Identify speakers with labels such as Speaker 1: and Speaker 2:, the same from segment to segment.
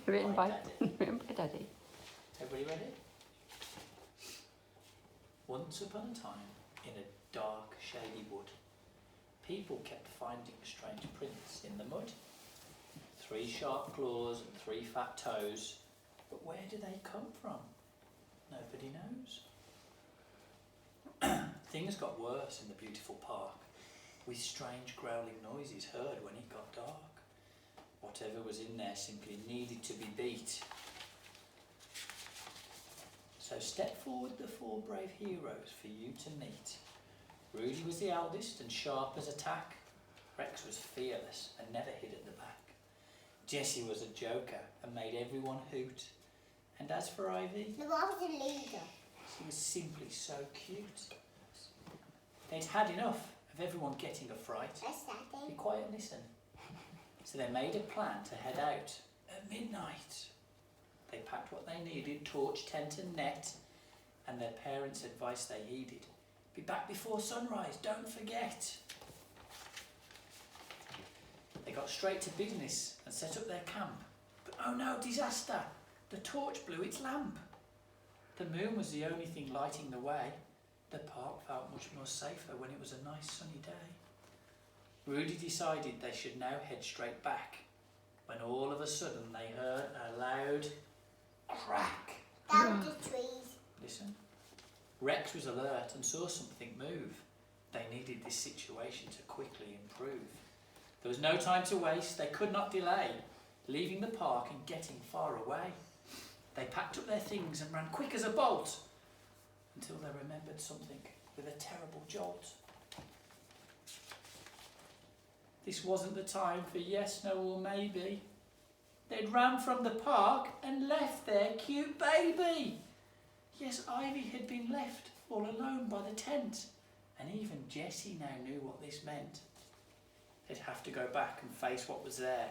Speaker 1: Written by
Speaker 2: Daddy.
Speaker 1: Daddy.
Speaker 2: Everybody ready? Once upon a time, in a dark, shady wood, people kept finding strange prints in the mud. 3 sharp claws and 3 fat toes. But where do they come from? Nobody knows. Things got worse in the beautiful park, with strange growling noises heard when it got dark. Whatever was in there simply needed to be beat. So step forward the 4 brave heroes for you to meet. Rudy was the eldest and sharp as a tack. Rex was fearless and never hid at the back. Jessie was a joker and made everyone hoot. And as for Ivy,
Speaker 3: No, I was the leader.
Speaker 2: she was simply so cute. They'd had enough of everyone getting a fright.
Speaker 3: That's
Speaker 2: Be
Speaker 3: Daddy.
Speaker 2: quiet and listen. So they made a plan to head out at midnight. They packed what they needed, torch, tent and net, and their parents' advice they heeded. Be back before sunrise, don't forget. They got straight to business and set up their camp. But oh no, disaster! The torch blew its lamp. The moon was the only thing lighting the way. The park felt much more safer when it was a nice sunny day. Rudy decided they should now head straight back, when all of a sudden they heard a loud crack.
Speaker 3: Down the trees.
Speaker 2: Listen. Rex was alert and saw something move. They needed this situation to quickly improve. There was no time to waste, they could not delay, leaving the park and getting far away. They packed up their things and ran quick as a bolt, until they remembered something with a terrible jolt. This wasn't the time for yes, no or maybe. They'd ran from the park and left their cute baby. Yes, Ivy had been left all alone by the tent, and even Jessie now knew what this meant. They'd have to go back and face what was there.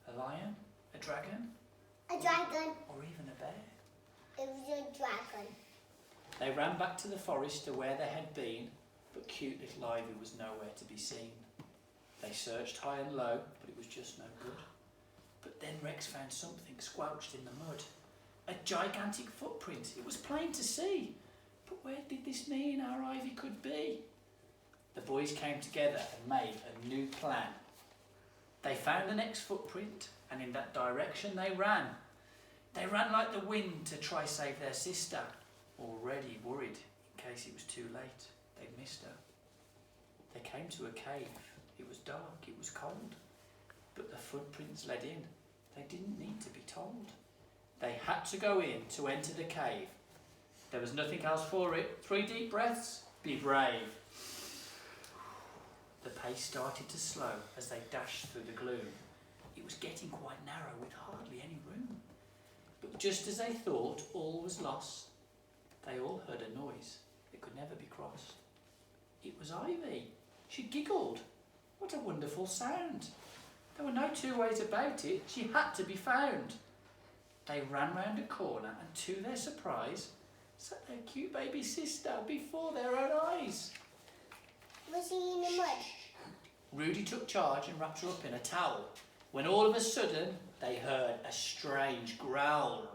Speaker 2: A lion? A dragon?
Speaker 3: A dragon.
Speaker 2: Or even a bear?
Speaker 3: It was a dragon.
Speaker 2: They ran back to the forest to where they had been, but cute little Ivy was nowhere to be seen. They searched high and low, but it was just no good. But then Rex found something squelched in the mud. A gigantic footprint. It was plain to see. But where did this mean our Ivy could be? The boys came together and made a new plan. They found the next footprint, and in that direction they ran. They ran like the wind to try save their sister, already worried in case it was too late. They'd missed her. They came to a cave. It was dark, it was cold, but the footprints led in. They didn't need to be told. They had to go in to enter the cave. There was nothing else for it. 3 deep breaths, be brave. The pace started to slow as they dashed through the gloom. It was getting quite narrow with hardly any room. But just as they thought all was lost, they all heard a noise that could never be crossed. It was Ivy. She giggled. What a wonderful sound. There were no 2 ways about it. She had to be found. They ran round a corner and to their surprise, sat their cute baby sister before their own eyes.
Speaker 3: Was he in the mud?
Speaker 2: Rudy took charge and wrapped her up in a towel, when all of a sudden they heard a strange growl.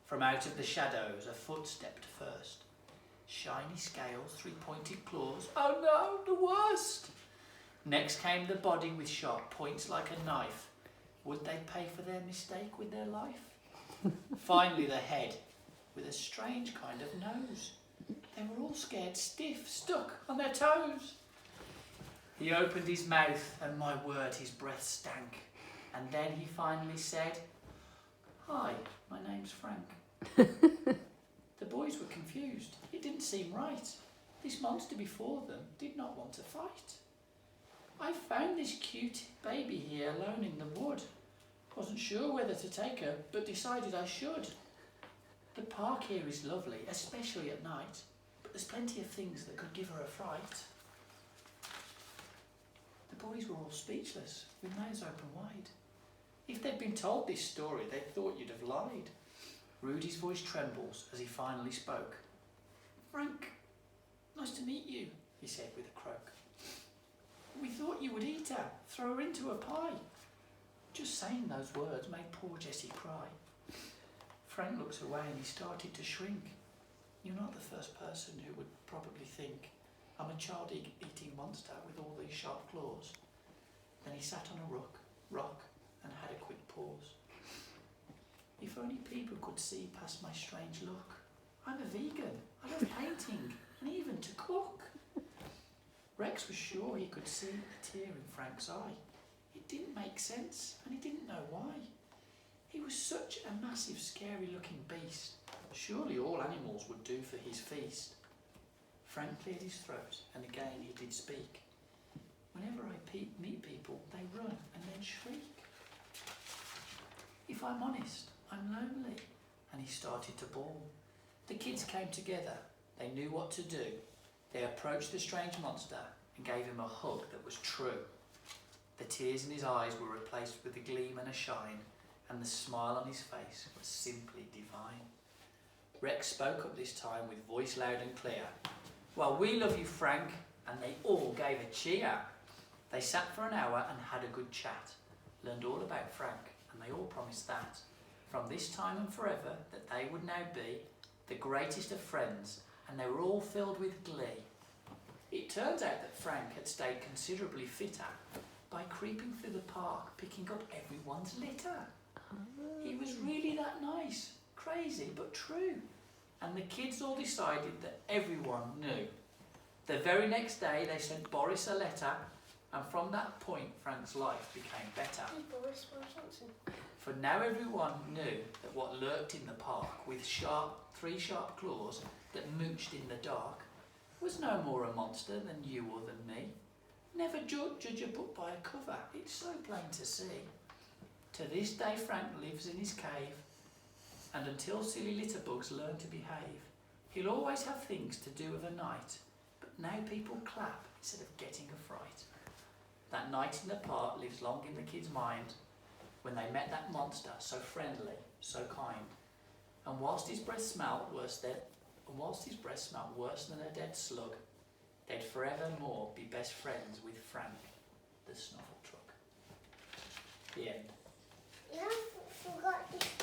Speaker 2: From out of the shadows a foot stepped first. Shiny scales, 3 pointed claws. Oh no, the worst! Next came the body with sharp points like a knife. Would they pay for their mistake with their life? Finally the head, with a strange kind of nose. They were all scared stiff, stuck on their toes. He opened his mouth and my word, his breath stank. And then he finally said, "Hi, my name's Frank." The boys were confused. It didn't seem right. This monster before them did not want to fight. I found this cute baby here alone in the wood. Wasn't sure whether to take her, but decided I should. The park here is lovely, especially at night, but there's plenty of things that could give her a fright. The boys were all speechless, with mouths open wide. If they'd been told this story, they'd thought you'd have lied. Rudy's voice trembles as he finally spoke. "Frank, nice to meet you," he said with a croak. "We thought you would eat her, throw her into a pie. Just saying those words made poor Jessie cry. Frank looks away and he started to shrink. You're not the first person who would probably think, I'm a child-eating monster with all these sharp claws. Then he sat on a rock and had a quick pause. If only people could see past my strange look. I'm a vegan, I love painting, and even to cook. Rex was sure he could see a tear in Frank's eye. It didn't make sense, and he didn't know why. He was such a massive, scary-looking beast. Surely all animals would do for his feast. Frank cleared his throat, and again he did speak. Whenever I meet people, they run and then shriek. If I'm honest, I'm lonely. And he started to bawl. The kids came together. They knew what to do. They approached the strange monster and gave him a hug that was true. The tears in his eyes were replaced with a gleam and a shine, and the smile on his face was simply divine. Rex spoke up this time with voice loud and clear. Well, we love you, Frank, and they all gave a cheer. They sat for an hour and had a good chat, learned all about Frank, and they all promised that, from this time and forever, that they would now be the greatest of friends, and they were all filled with glee. It turns out that Frank had stayed considerably fitter by creeping through the park, picking up everyone's litter. He was really that nice, crazy but true, and the kids all decided that everyone knew. The very next day they sent Boris a letter, and from that point Frank's life became better.
Speaker 3: Boris Johnson.
Speaker 2: For now everyone knew that what lurked in the park with three sharp claws that mooched in the dark was no more a monster than you or than me. Never judge a book by a cover, it's so plain to see. To this day Frank lives in his cave, and until silly litterbugs learn to behave, he'll always have things to do of a night, but now people clap instead of getting a fright. That night in the park lives long in the kids' mind, when they met that monster, so friendly, so kind. And whilst his breath smelt worse than a dead slug, they'd forevermore be best friends with Frank, the Snuffletrug. The end.
Speaker 3: You forgot to